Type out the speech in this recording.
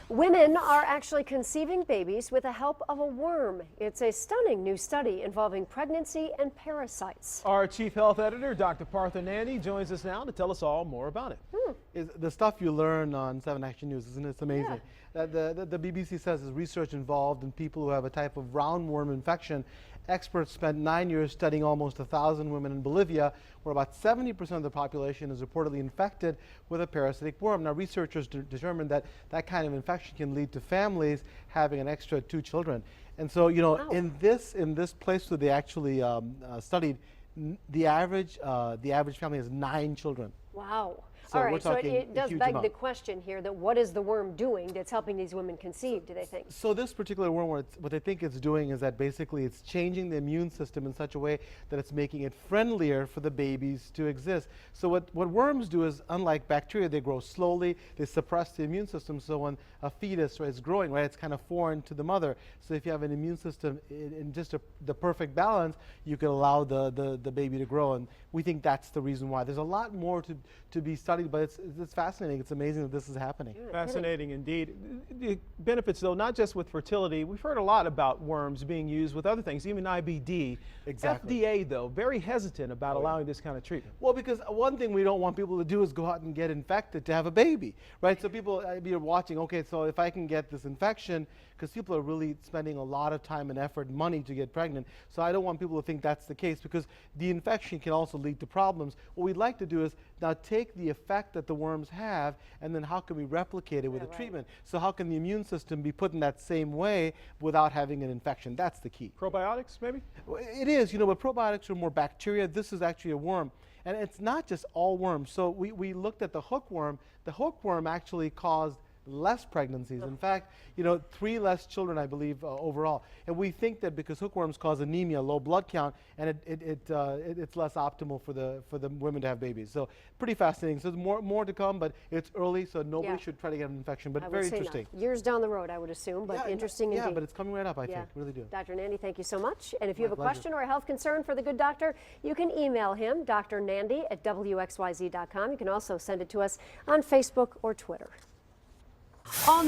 Women are actually conceiving babies with the help of a worm. It's a stunning new study involving pregnancy and parasites. Our chief health editor, Dr. Partha Nandi, joins us now to tell us all more about it. Is the stuff you learn on 7 Action News, isn't it? It's amazing. Yeah. The BBC says there's research involved in people who have a type of roundworm infection. Experts spent 9 years studying almost 1,000 women in Bolivia, where about 70% of the population is reportedly infected with a parasitic worm. Now, researchers determined that that kind of infection can lead to families having an extra 2 children. And so, you know, Wow. in this place where they actually studied, the average family has 9 children. Wow. So All we're right, so talking it a does huge beg amount. the question here that what is the worm doing that's helping these women conceive, do they think? So this particular worm, what they think it's doing is that basically it's changing the immune system in such a way that it's making it friendlier for the babies to exist. So what worms do is, unlike bacteria, they grow slowly, they suppress the immune system, so when a fetus is growing, right, it's kind of foreign to the mother. So if you have an immune system in just the perfect balance, you can allow the baby to grow, and we think that's the reason why. There's a lot more to be studied, but it's fascinating. It's amazing that this is happening. Fascinating indeed. The benefits, though, not just with fertility. We've heard a lot about worms being used with other things, even IBD. Exactly. FDA, though, very hesitant about allowing this kind of treatment. Well, because one thing we don't want people to do is go out and get infected to have a baby, right? So people are watching, okay, so if I can get this infection, because people are really spending a lot of time and effort, money to get pregnant. So I don't want people to think that's the case, because the infection can also lead to problems. What we'd like to do is now take the effect that the worms have, and then how can we replicate it with a treatment? So how can the immune system be put in that same way without having an infection? That's the key. Probiotics, maybe? Well, it is, you know, but probiotics are more bacteria. This is actually a worm. And it's not just all worms. So we looked at the hookworm. The hookworm actually caused less pregnancies. In fact, you know, 3 less children, I believe, overall. And we think that because hookworms cause anemia, low blood count, and it's less optimal for the women to have babies. So pretty fascinating. So there's more to come, but it's early, so nobody should try to get an infection. But very interesting. Years down the road, I would assume, but interesting indeed. Yeah, but it's coming right up, I think. Really do. Dr. Nandi, thank you so much. And if you have a pleasure. question or a health concern for the good doctor, you can email him, Dr. Nandi at WXYZ.com. You can also send it to us on Facebook or Twitter. All